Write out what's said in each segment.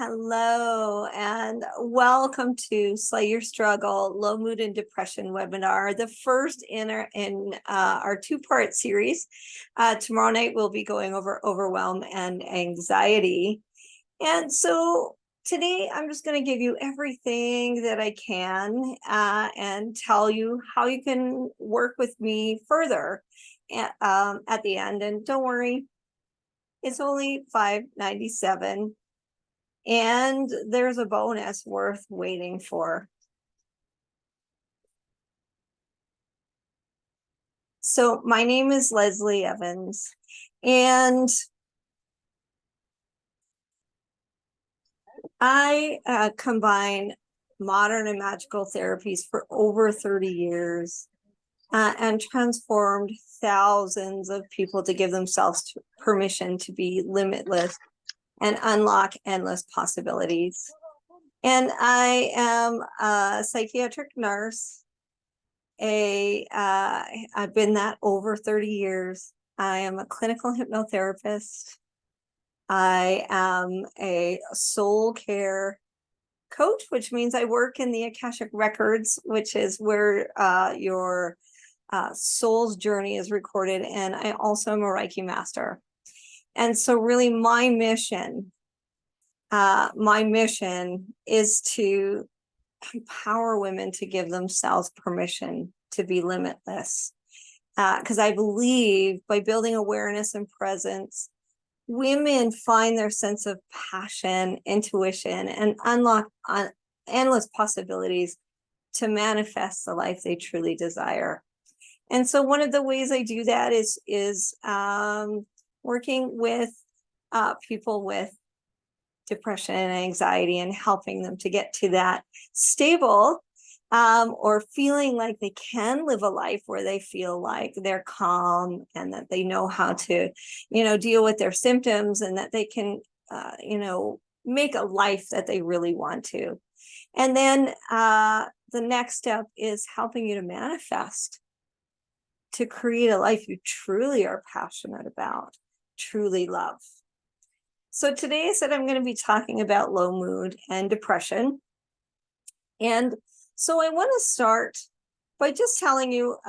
Hello and welcome to Slay Your Struggle Low Mood and Depression webinar, the first in our two-part series. Tomorrow night we'll be going over overwhelm and anxiety. And so today I'm just going to give you everything that I can and tell you how you can work with me further at the end. And don't worry, it's only $5.97. And there's a bonus worth waiting for. So my name is Leslie Evans, and I combine modern and magical therapies for over 30 years and transformed thousands of people to give themselves permission to be limitless and unlock endless possibilities. And I am a psychiatric nurse. I've been that over 30 years. I am a clinical hypnotherapist. I am a soul care coach, which means I work in the Akashic Records, which is where your soul's journey is recorded. And I also am a Reiki master. And so really my mission is to empower women to give themselves permission to be limitless. Because I believe by building awareness and presence, women find their sense of passion, intuition, and unlock endless possibilities to manifest the life they truly desire. And so one of the ways I do that is working with people with depression and anxiety and helping them to get to that stable or feeling like they can live a life where they feel like they're calm and that they know how to, deal with their symptoms and that they can, make a life that they really want to. And then the next step is helping you to manifest, to create a life you truly are passionate about, truly love. So today I said I'm going to be talking about low mood and depression. And so I want to start by just telling you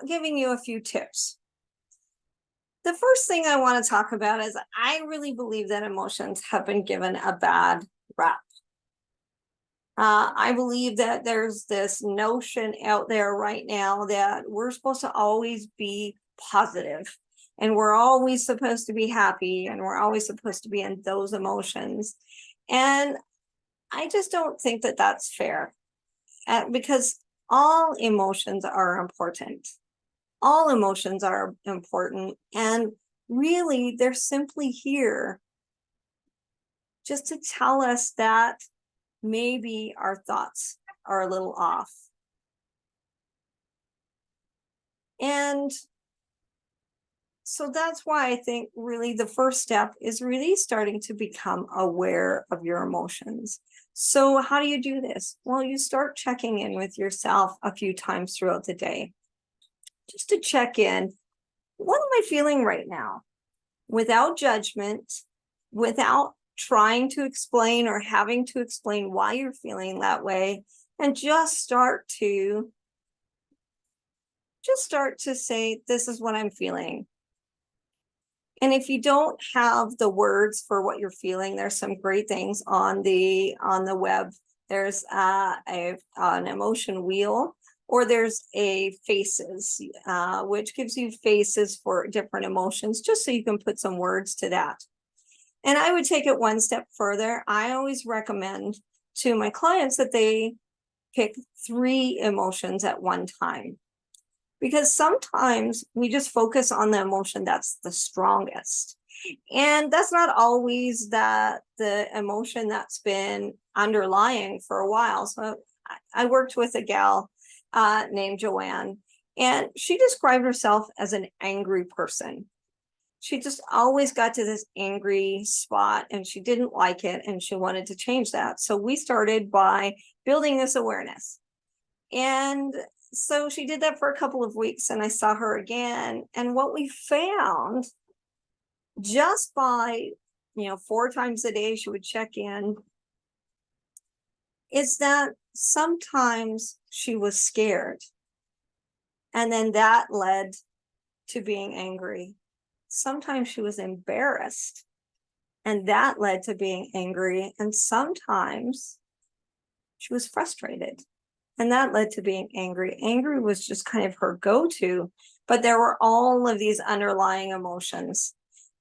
giving you a few tips. The first thing I want to talk about is I really believe that emotions have been given a bad rap. I believe that there's this notion out there right now that we're supposed to always be positive and we're always supposed to be happy and we're always supposed to be in those emotions. And I just don't think that that's fair because all emotions are important. All emotions are important. And really, they're simply here just to tell us that maybe our thoughts are a little off. And so that's why I think really the first step is really starting to become aware of your emotions. So how do you do this? Well, you start checking in with yourself a few times throughout the day, just to check in. What am I feeling right now? Without judgment, without trying to explain or having to explain why you're feeling that way, and just start to say, this is what I'm feeling. And if you don't have the words for what you're feeling, there's some great things on the web. There's an emotion wheel, or there's a faces, which gives you faces for different emotions, just so you can put some words to that. And I would take it one step further. I always recommend to my clients that they pick 3 emotions at one time. Because sometimes we just focus on the emotion that's the strongest. And that's not always the emotion that's been underlying for a while. So I worked with a gal named Joanne, and she described herself as an angry person. She just always got to this angry spot and she didn't like it and she wanted to change that. So we started by building this awareness. And so she did that for a couple of weeks and I saw her again. And what we found just by 4 times a day she would check in, is that sometimes she was scared. And then that led to being angry. Sometimes she was embarrassed, and that led to being angry. And sometimes she was frustrated, and that led to being angry. Angry was just kind of her go-to, but there were all of these underlying emotions.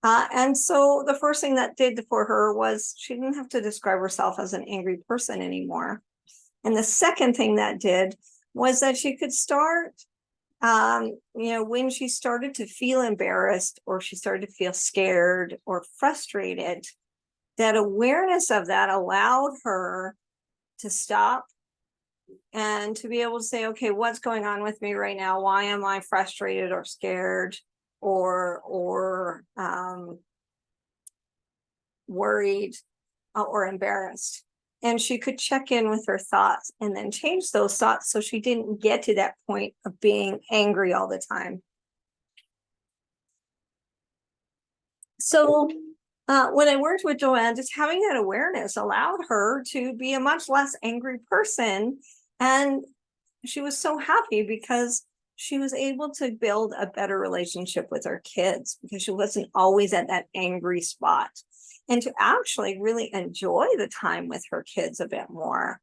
And so the first thing that did for her was she didn't have to describe herself as an angry person anymore. And the second thing that did was that she could start, when she started to feel embarrassed, or she started to feel scared or frustrated, that awareness of that allowed her to stop and to be able to say, okay, what's going on with me right now? Why am I frustrated or scared or worried or embarrassed? And she could check in with her thoughts and then change those thoughts so she didn't get to that point of being angry all the time. So when I worked with Joanne, just having that awareness allowed her to be a much less angry person. And she was so happy because she was able to build a better relationship with her kids, because she wasn't always at that angry spot, and to actually really enjoy the time with her kids a bit more.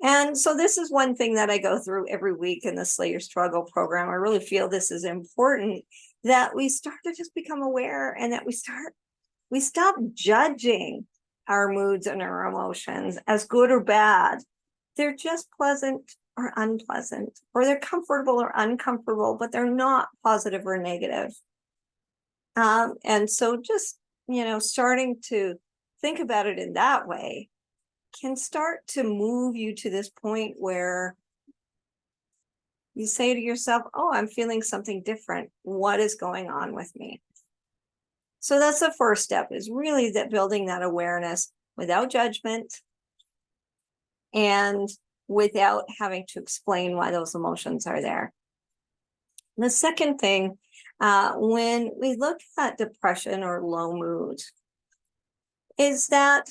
And so this is one thing that I go through every week in the Slay Your Struggle program. I really feel this is important, that we start to just become aware, and that we stop judging our moods and our emotions as good or bad. They're just pleasant or unpleasant, or they're comfortable or uncomfortable, but they're not positive or negative. And so just, starting to think about it in that way can start to move you to this point where you say to yourself, oh, I'm feeling something different. What is going on with me? So that's the first step, is really that building that awareness without judgment and without having to explain why those emotions are there. The second thing, when we look at depression or low mood, is that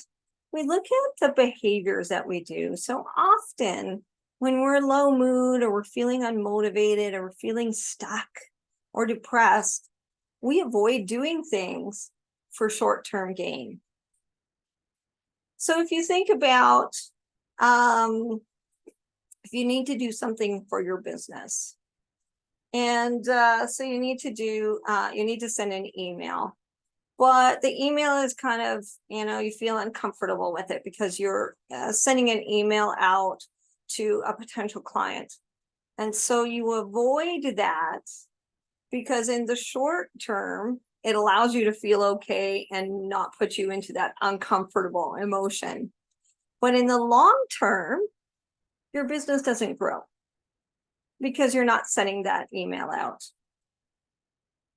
we look at the behaviors that we do. So often when we're low mood, or we're feeling unmotivated, or we're feeling stuck or depressed, we avoid doing things for short-term gain. So if you think about, if you need to do something for your business, and so you need to send an email, but the email is kind of, you feel uncomfortable with it because you're sending an email out to a potential client. And so you avoid that because in the short term, it allows you to feel okay and not put you into that uncomfortable emotion. But in the long term, your business doesn't grow because you're not sending that email out.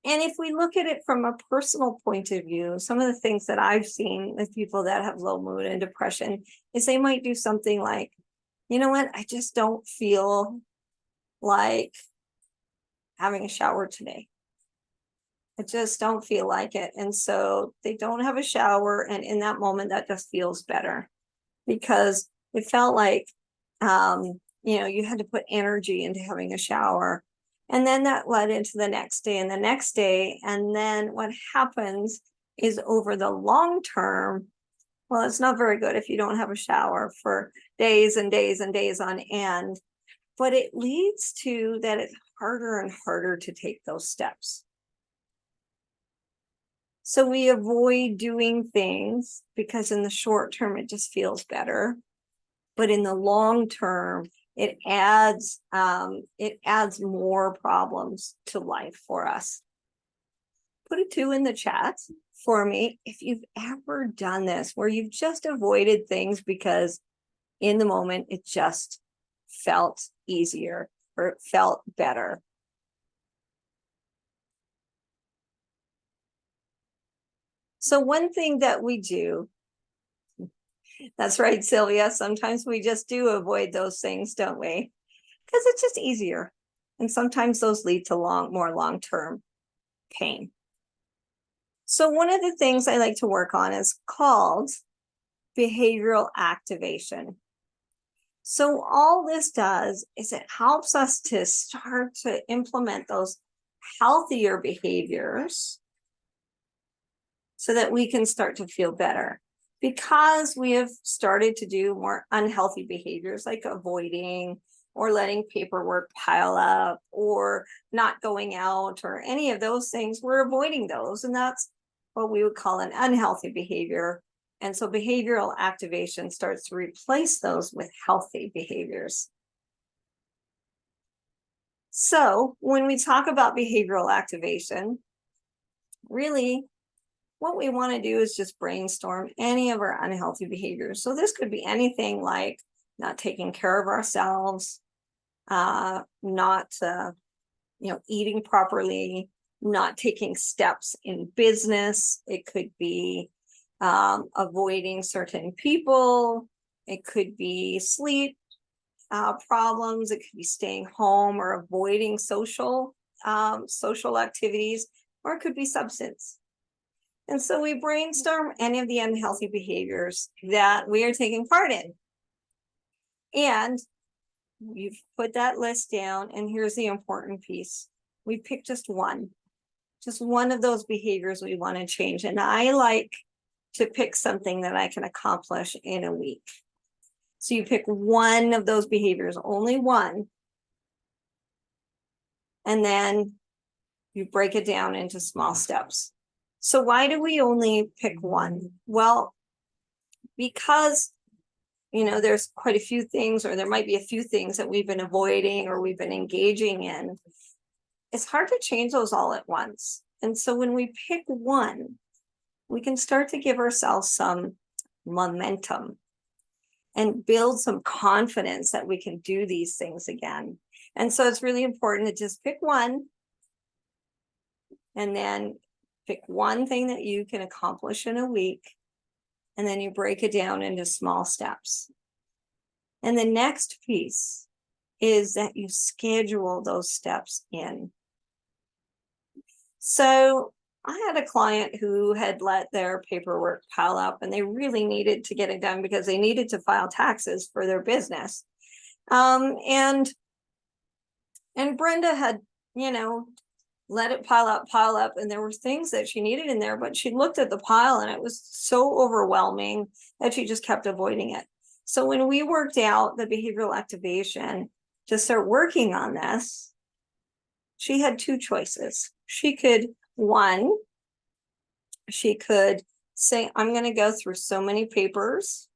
And if we look at it from a personal point of view, some of the things that I've seen with people that have low mood and depression is they might do something like, you know what, I just don't feel like having a shower today. I just don't feel like it. And so they don't have a shower. And in that moment, that just feels better because it felt like, you had to put energy into having a shower. And then that led into the next day and the next day. And then what happens is, over the long term, well, it's not very good if you don't have a shower for days and days and days on end, but it leads to that it's harder and harder to take those steps. So we avoid doing things because in the short term, it just feels better. But in the long term, it adds more problems to life for us. Put a 2 in the chat for me if you've ever done this, where you've just avoided things because in the moment it just felt easier or it felt better. So one thing that we do, that's right, Sylvia, sometimes we just do avoid those things, don't we? Because it's just easier. And sometimes those lead to more long-term pain. So one of the things I like to work on is called behavioral activation. So all this does is it helps us to start to implement those healthier behaviors so that we can start to feel better. Because we have started to do more unhealthy behaviors like avoiding or letting paperwork pile up or not going out or any of those things, we're avoiding those. And that's what we would call an unhealthy behavior. And so behavioral activation starts to replace those with healthy behaviors. So when we talk about behavioral activation, really what we want to do is just brainstorm any of our unhealthy behaviors. So this could be anything like not taking care of ourselves, not eating properly, not taking steps in business. It could be avoiding certain people. It could be sleep problems. It could be staying home or avoiding social activities, or it could be substance. And so we brainstorm any of the unhealthy behaviors that we are taking part in. And you've put that list down, and here's the important piece. We pick just one of those behaviors we want to change. And I like to pick something that I can accomplish in a week. So you pick one of those behaviors, only one, and then you break it down into small steps. So why do we only pick one? Well, because there's quite a few things, or there might be a few things that we've been avoiding or we've been engaging in. It's hard to change those all at once. And so when we pick one, we can start to give ourselves some momentum and build some confidence that we can do these things again. And so it's really important to just pick one, and then pick one thing that you can accomplish in a week, and then you break it down into small steps. And the next piece is that you schedule those steps in. So I had a client who had let their paperwork pile up, and they really needed to get it done because they needed to file taxes for their business. And Brenda had, let it pile up, and there were things that she needed in there, but she looked at the pile and it was so overwhelming that she just kept avoiding it. So when we worked out the behavioral activation to start working on this, she had two choices. She could say, I'm going to go through so many papers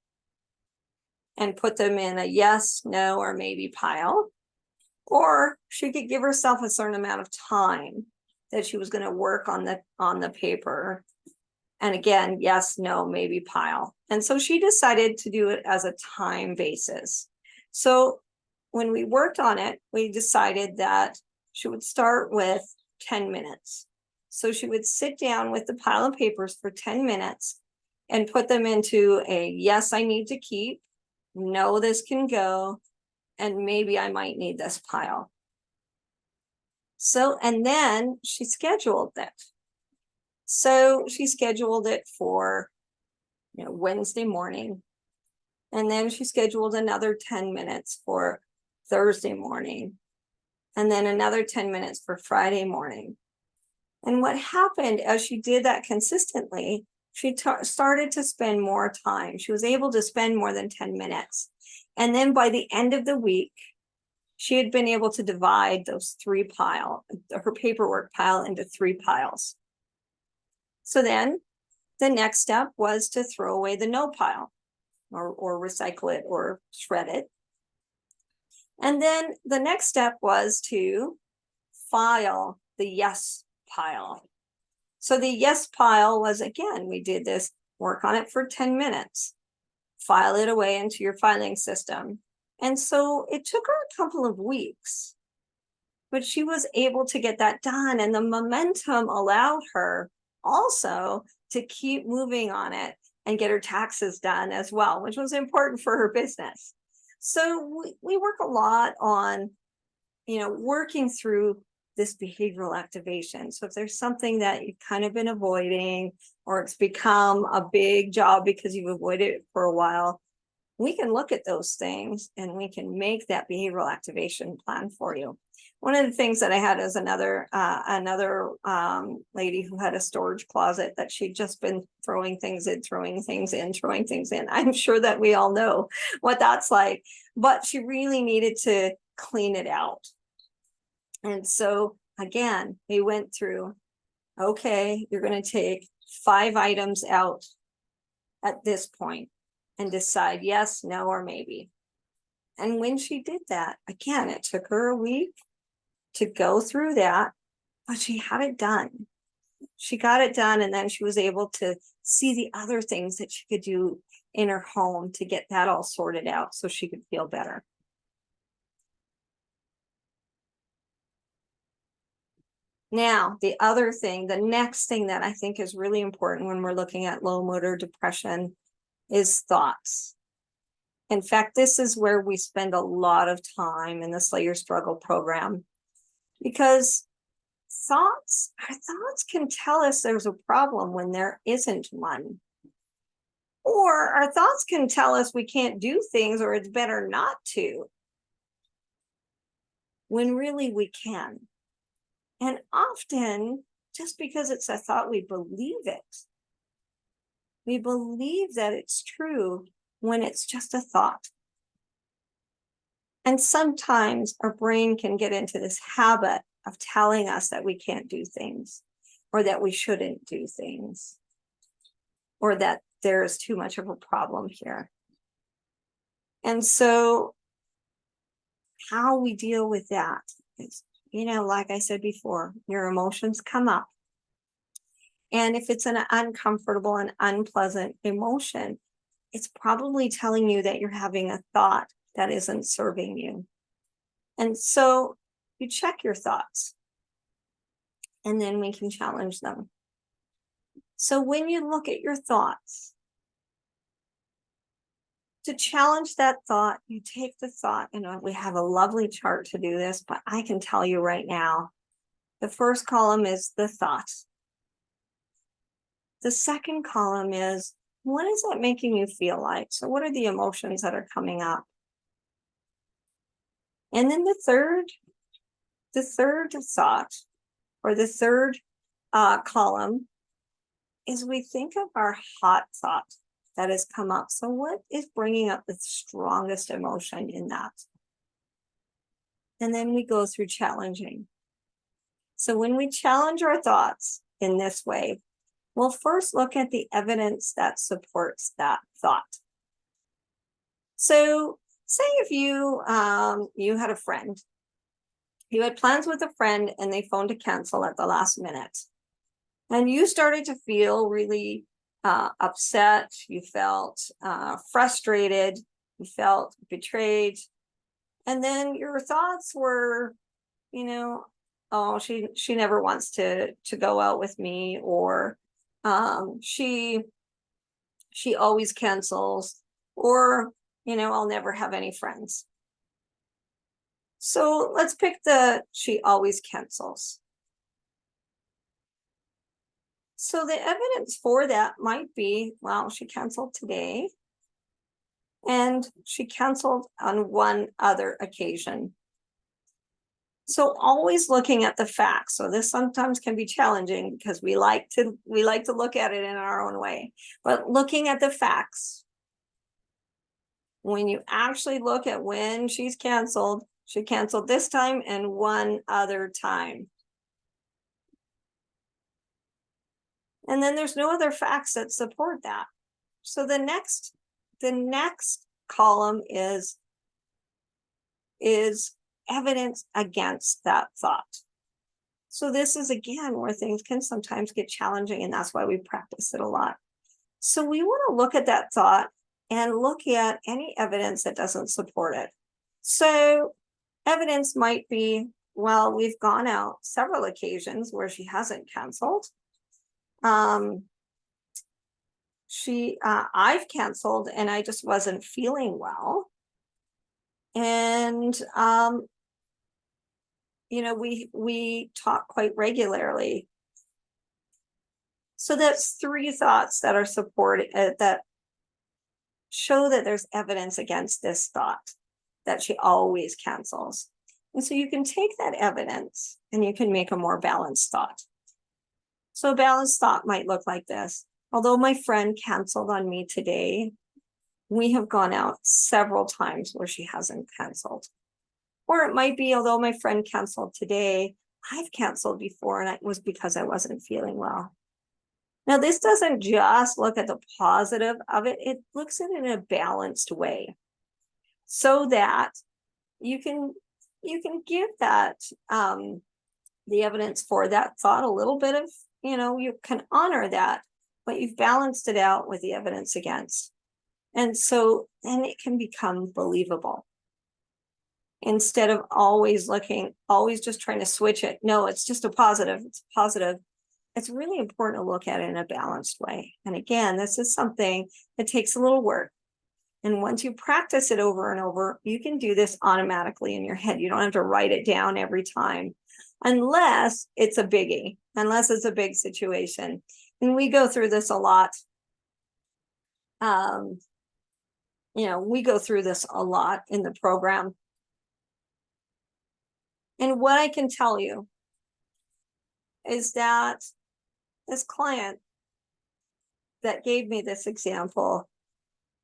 and put them in a yes, no, or maybe pile. Or she could give herself a certain amount of time that she was going to work on the paper. And again, yes, no, maybe pile. And so she decided to do it as a time basis. So when we worked on it, we decided that she would start with 10 minutes. So she would sit down with the pile of papers for 10 minutes and put them into a yes, I need to keep, no, this can go, and maybe I might need this pile. So, and then she scheduled it. So she scheduled it for, Wednesday morning. And then she scheduled another 10 minutes for Thursday morning. And then another 10 minutes for Friday morning. And what happened as she did that consistently, she started to spend more time. She was able to spend more than 10 minutes. And then by the end of the week, she had been able to divide those her paperwork pile into 3 piles. So then the next step was to throw away the no pile or recycle it or shred it. And then the next step was to file the yes pile. So the yes pile was, again, we did this, work on it for 10 minutes, file it away into your filing system. And so it took her a couple of weeks, but she was able to get that done. And the momentum allowed her also to keep moving on it and get her taxes done as well, which was important for her business. So we work a lot on, working through this behavioral activation. So if there's something that you've kind of been avoiding, or it's become a big job because you've avoided it for a while, we can look at those things and we can make that behavioral activation plan for you. One of the things that I had is another lady who had a storage closet that she'd just been throwing things in. I'm sure that we all know what that's like, but she really needed to clean it out. And so again, we went through, okay, you're going to take 5 items out at this point and decide yes, no, or maybe. And when she did that, again, it took her a week to go through that, but she had it done. She got it done, and then she was able to see the other things that she could do in her home to get that all sorted out so she could feel better. Now, the other thing, the next thing that I think is really important when we're looking at low mood or depression is thoughts. In fact, this is where we spend a lot of time in the Slay Your Struggle program, because our thoughts can tell us there's a problem when there isn't one. Or our thoughts can tell us we can't do things or it's better not to, when really we can. And often, just because it's a thought, we believe it. We believe that it's true when it's just a thought. And sometimes our brain can get into this habit of telling us that we can't do things, or that we shouldn't do things, or that there's too much of a problem here. And so how we deal with that is, like I said before, your emotions come up. And if it's an uncomfortable and unpleasant emotion, it's probably telling you that you're having a thought that isn't serving you. And so you check your thoughts, and then we can challenge them. So when you look at your thoughts, to challenge that thought, you take the thought, we have a lovely chart to do this, but I can tell you right now, the first column is the thought. The second column is, what is that making you feel like? So what are the emotions that are coming up? And then the third thought, or the third column, is we think of our hot thought that has come up. So what is bringing up the strongest emotion in that? And then we go through challenging. So when we challenge our thoughts in this way, we'll first look at the evidence that supports that thought. So say if you had a friend, you had plans with a friend and they phoned to cancel at the last minute, and you started to feel really upset, you felt frustrated, you felt betrayed, and then your thoughts were, oh, she never wants to go out with me, or she always cancels, or I'll never have any friends. So let's pick the she always cancels. So the evidence for that might be, well, she canceled today, and she canceled on one other occasion. So always looking at the facts. So this sometimes can be challenging because we like to look at it in our own way, but looking at the facts, when you actually look at when she canceled this time and one other time. And then there's no other facts that support that. So the next column is evidence against that thought. So this is, again, where things can sometimes get challenging, and that's why we practice it a lot. So we want to look at that thought and look at any evidence that doesn't support it. So evidence might be, well, we've gone out several occasions where she hasn't canceled. I've canceled and I just wasn't feeling well. And we talk quite regularly. So that's 3 thoughts that are supported, that show that there's evidence against this thought that she always cancels. And so you can take that evidence and you can make a more balanced thought. So a balanced thought might look like this. Although my friend canceled on me today, we have gone out several times where she hasn't canceled. Or it might be, although my friend canceled today, I've canceled before, and it was because I wasn't feeling well. Now, this doesn't just look at the positive of it, it looks at it in a balanced way, so that you can give that the evidence for that thought a little bit of, you can honor that, but you've balanced it out with the evidence against. And so then it can become believable. Instead of always just trying to switch it. No, it's just a positive, it's positive. It's really important to look at it in a balanced way. And again, this is something that takes a little work. And once you practice it over and over, you can do this automatically in your head. You don't have to write it down every time, unless it's a biggie, unless it's a big situation. And we go through this a lot. We go through this a lot in the program. And what I can tell you is that this client that gave me this example,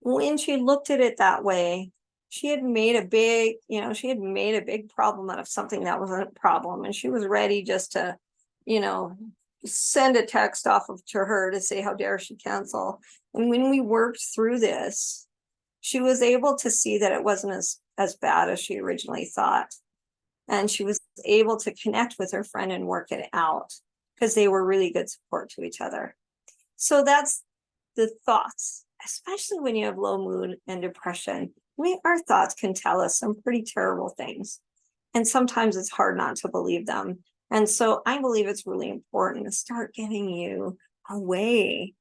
when she looked at it that way, she had made a big problem out of something that wasn't a problem. And she was ready just to, send a text off to her to say, how dare she cancel? And when we worked through this, she was able to see that it wasn't as bad as she originally thought. And she was able to connect with her friend and work it out, because they were really good support to each other. So that's the thoughts, especially when you have low mood and depression. Our thoughts can tell us some pretty terrible things. And sometimes it's hard not to believe them. And so I believe it's really important to start getting you a way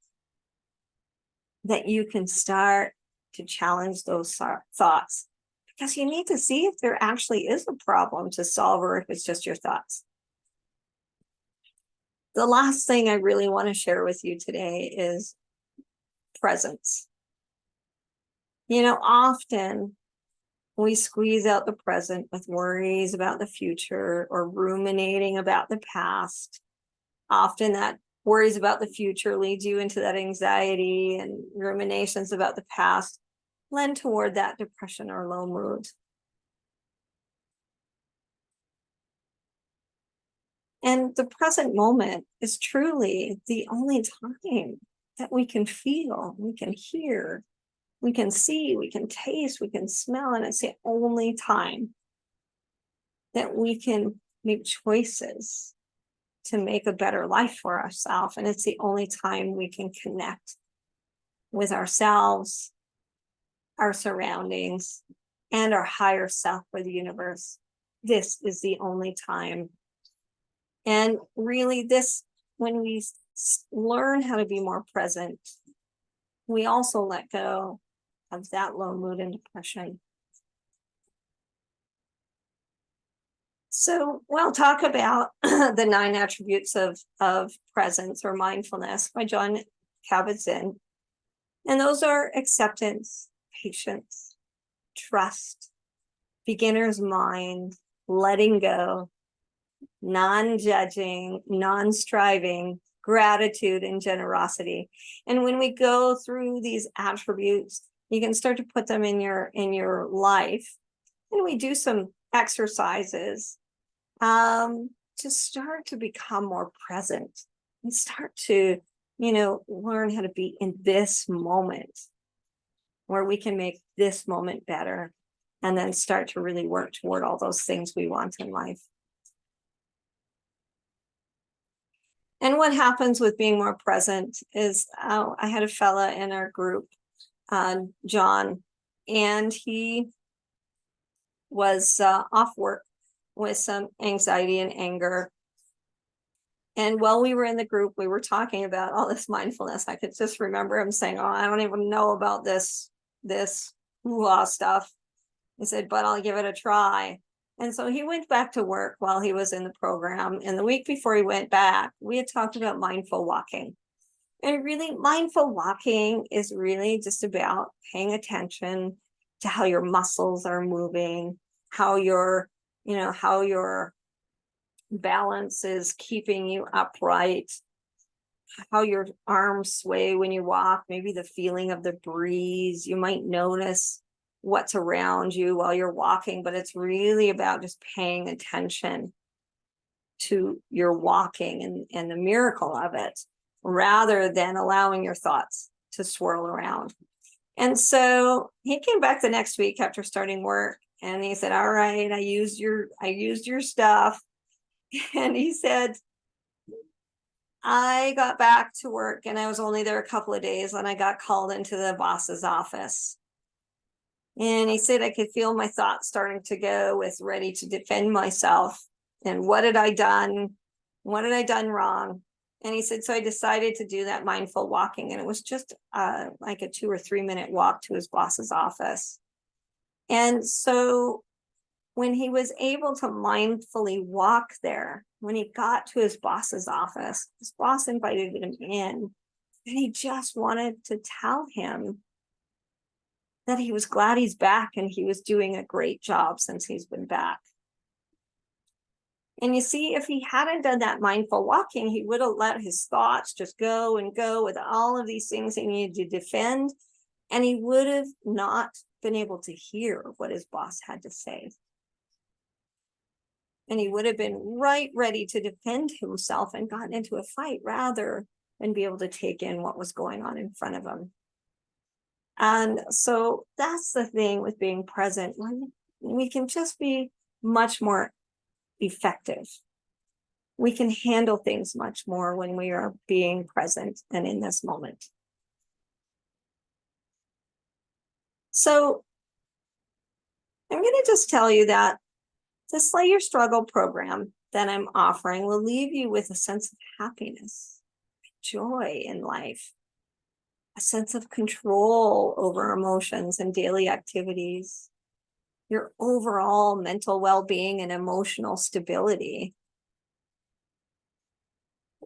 that you can start to challenge those thoughts. Because you need to see if there actually is a problem to solve, or if it's just your thoughts. The last thing I really want to share with you today is presence. Often we squeeze out the present with worries about the future or ruminating about the past. Often that worries about the future leads you into that anxiety, and ruminations about the past lend toward that depression or low mood. And the present moment is truly the only time that we can feel, we can hear, we can see, we can taste, we can smell, and it's the only time that we can make choices to make a better life for ourselves. And it's the only time we can connect with ourselves, our surroundings, and our higher self, or the universe. This is the only time. And really, when we learn how to be more present, we also let go of that low mood and depression. So we'll talk about the 9 attributes of presence or mindfulness by John Kabat-Zinn. And those are acceptance, patience, trust, beginner's mind, letting go, non-judging, non-striving, gratitude, and generosity. And when we go through these attributes, you can start to put them in your life. And we do some exercises to start to become more present and start to, learn how to be in this moment, where we can make this moment better, and then start to really work toward all those things we want in life. And what happens with being more present is, I had a fella in our group, John, and he was off work with some anxiety and anger. And while we were in the group, we were talking about all this mindfulness. I could just remember him saying, "Oh, I don't even know about this law stuff." He said, "But I'll give it a try." And so he went back to work while he was in the program. And the week before he went back, we had talked about mindful walking. And really, mindful walking is really just about paying attention to how your muscles are moving, how how your balance is keeping you upright, how your arms sway when you walk, maybe the feeling of the breeze. You might notice what's around you while you're walking, but it's really about just paying attention to your walking and the miracle of it, rather than allowing your thoughts to swirl around. And so he came back the next week after starting work, and he said, all right, I used your stuff. And he said, I got back to work and I was only there a couple of days when I got called into the boss's office. And he said, I could feel my thoughts starting to go with ready to defend myself. And what had I done? What had I done wrong? And he said, so I decided to do that mindful walking. And it was just like a 2 or 3 minute walk to his boss's office. And so when he was able to mindfully walk there, when he got to his boss's office, his boss invited him in, and he just wanted to tell him that he was glad he's back and he was doing a great job since he's been back. And you see, if he hadn't done that mindful walking, he would have let his thoughts just go and go with all of these things he needed to defend. And he would have not been able to hear what his boss had to say. And he would have been right ready to defend himself and gotten into a fight rather than be able to take in what was going on in front of him. And so that's the thing with being present. When we can just be much more effective. We can handle things much more when we are being present and in this moment. So I'm going to just tell you that the Slay Your Struggle program that I'm offering will leave you with a sense of happiness, joy in life, a sense of control over emotions and daily activities, your overall mental well-being and emotional stability.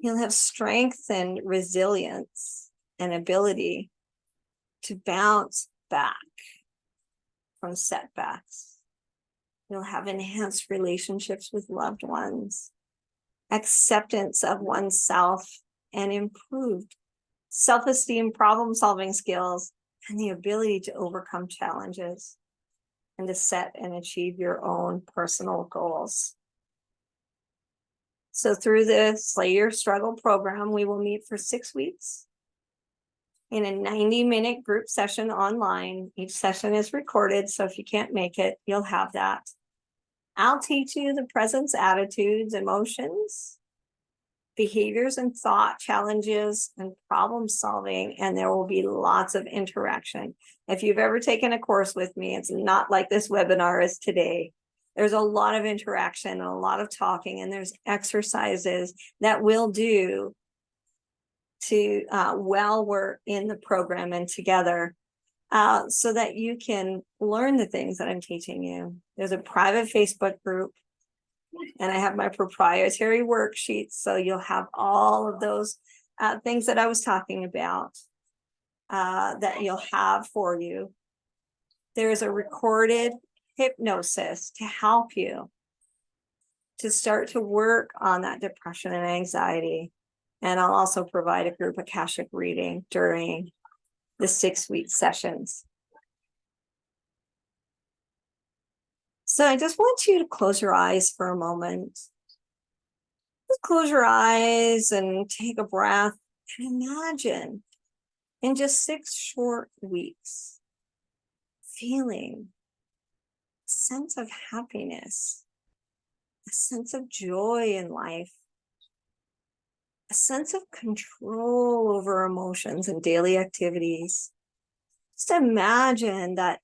You'll have strength and resilience and ability to bounce back from setbacks. You'll have enhanced relationships with loved ones, acceptance of oneself, and improved self-esteem, problem-solving skills, and the ability to overcome challenges and to set and achieve your own personal goals. So through the Slay Your Struggle program, we will meet for 6 weeks in a 90-minute group session online. Each session is recorded, so if you can't make it, you'll have that. I'll teach you the presence, attitudes, emotions, behaviors, and thought challenges and problem solving, and there will be lots of interaction. If you've ever taken a course with me, it's not like this webinar is today. There's a lot of interaction and a lot of talking, and there's exercises that we'll do to while we're in the program and together, so that you can learn the things that I'm teaching you. There's a private Facebook group, and I have my proprietary worksheets, so you'll have all of those things that I was talking about that you'll have for you. There's a recorded hypnosis to help you to start to work on that depression and anxiety. And I'll also provide a group Akashic reading during the 6-week sessions. So I just want you to close your eyes for a moment. Just close your eyes and take a breath and imagine in just 6 short weeks, feeling a sense of happiness, a sense of joy in life, a sense of control over emotions and daily activities. Just imagine that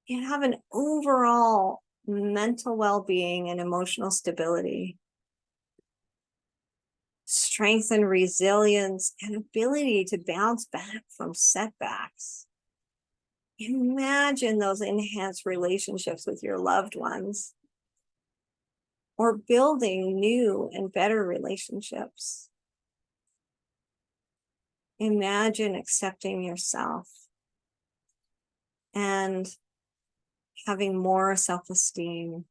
you have an overall mental well-being and emotional stability, strength and resilience, and ability to bounce back from setbacks. Imagine those enhanced relationships with your loved ones, or building new and better relationships. Imagine accepting yourself and having more self-esteem.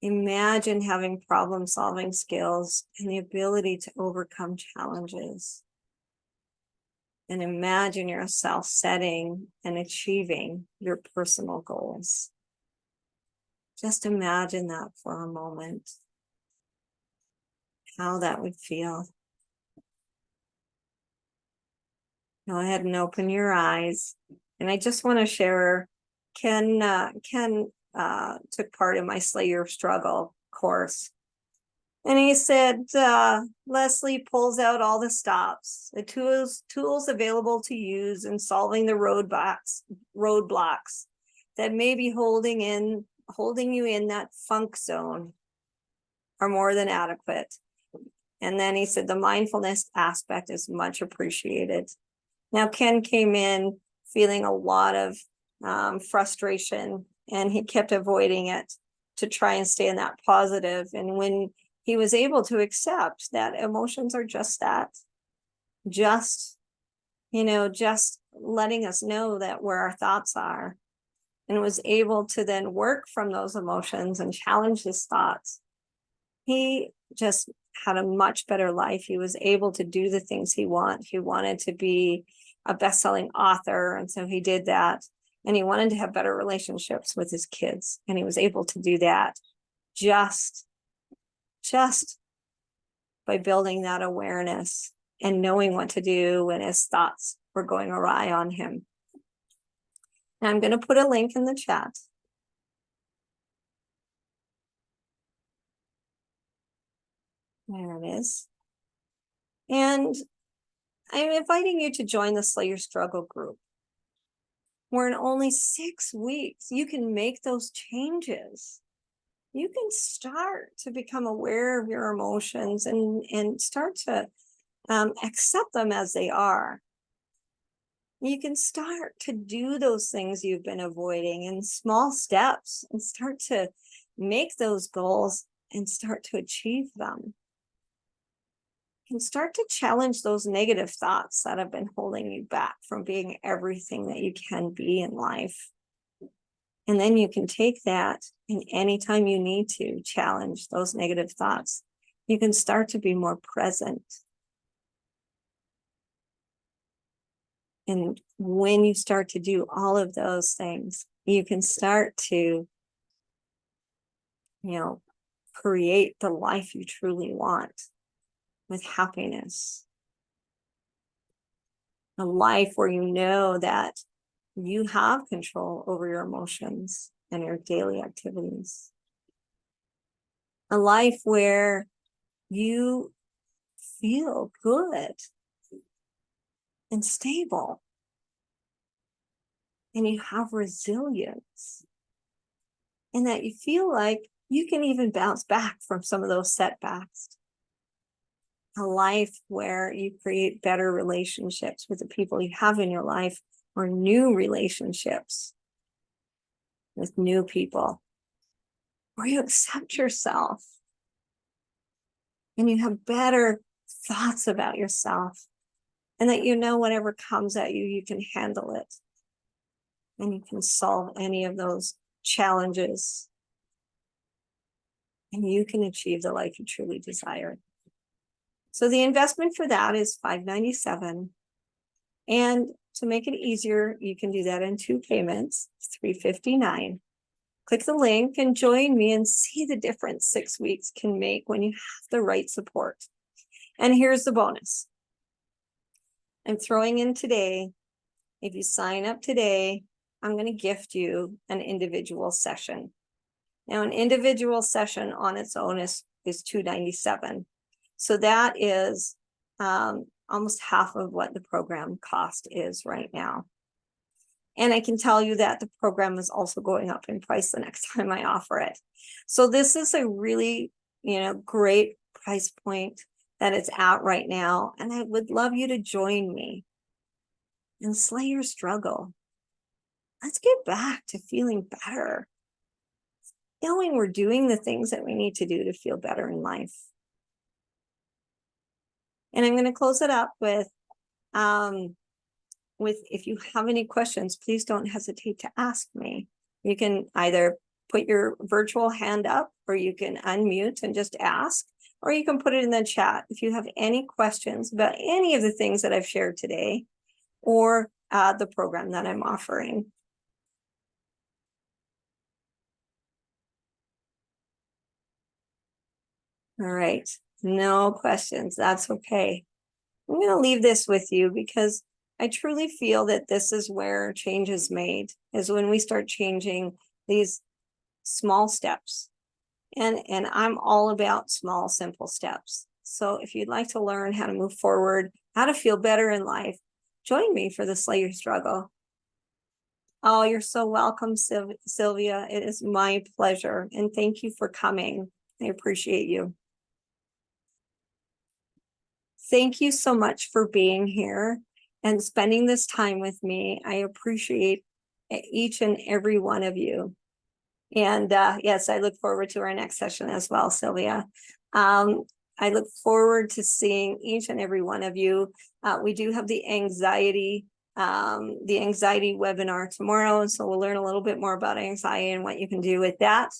Imagine having problem-solving skills and the ability to overcome challenges. And imagine yourself setting and achieving your personal goals. Just imagine that for a moment, how that would feel. Go ahead and open your eyes. And I just want to share, Ken took part in my Slay Your Struggle course. And he said, Leslie pulls out all the stops, the tools available to use in solving the roadblocks that may be holding you in that funk zone are more than adequate. And then he said, the mindfulness aspect is much appreciated. Now, Ken came in feeling a lot of frustration, and he kept avoiding it to try and stay in that positive. And when he was able to accept that emotions are just that, just letting us know that where our thoughts are, and was able to then work from those emotions and challenge his thoughts, he just had a much better life. He was able to do the things he wanted. He wanted to be a best-selling author, and so he did that. And he wanted to have better relationships with his kids, and he was able to do that just by building that awareness and knowing what to do when his thoughts were going awry on him. Now I'm going to put a link in the chat. There it is. And I'm inviting you to join the Slay Your Struggle group, where in only 6 weeks, you can make those changes. You can start to become aware of your emotions and start to accept them as they are. You can start to do those things you've been avoiding in small steps and start to make those goals and start to achieve them. You can start to challenge those negative thoughts that have been holding you back from being everything that you can be in life. And then you can take that, and anytime you need to challenge those negative thoughts, you can start to be more present. And when you start to do all of those things, you can start to, create the life you truly want with happiness. A life where you know that you have control over your emotions and your daily activities. A life where you feel good and stable, and you have resilience, and that you feel like you can even bounce back from some of those setbacks. A life where you create better relationships with the people you have in your life, or new relationships with new people, where you accept yourself and you have better thoughts about yourself, and that whatever comes at you, you can handle it and you can solve any of those challenges, and you can achieve the life you truly desire. So the investment for that is $597. And to make it easier, you can do that in 2 payments, $359. Click the link and join me and see the difference 6 weeks can make when you have the right support. And here's the bonus. I'm throwing in today, if you sign up today, I'm going to gift you an individual session. Now, an individual session on its own is $297. So that is almost half of what the program cost is right now. And I can tell you that the program is also going up in price the next time I offer it. So this is a really, great price point that it's at right now. And I would love you to join me and slay your struggle. Let's get back to feeling better. knowing we're doing the things that we need to do to feel better in life. And I'm going to close it up with if you have any questions, please don't hesitate to ask me. You can either put your virtual hand up, or you can unmute and just ask, or you can put it in the chat if you have any questions about any of the things that I've shared today, or the program that I'm offering. All right, no questions, that's okay. I'm going to leave this with you because I truly feel that this is where change is made, is when we start changing these small steps. And I'm all about small, simple steps. So if you'd like to learn how to move forward, how to feel better in life, join me for the Slay Your Struggle. Oh, you're so welcome, Sylvia. It is my pleasure. And thank you for coming. I appreciate you. Thank you so much for being here and spending this time with me. I appreciate each and every one of you. And yes, I look forward to our next session as well, Sylvia. I look forward to seeing each and every one of you. We do have the anxiety webinar tomorrow. So we'll learn a little bit more about anxiety and what you can do with that.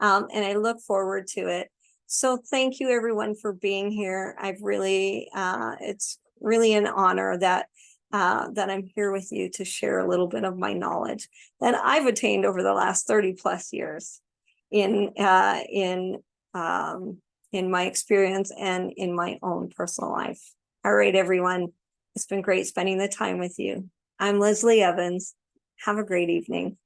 And I look forward to it. So thank you everyone for being here. It's really an honor that I'm here with you to share a little bit of my knowledge that I've attained over the last 30 plus years in my experience and in my own personal life. All right, everyone. It's been great spending the time with you. I'm Leslie Evans. Have a great evening.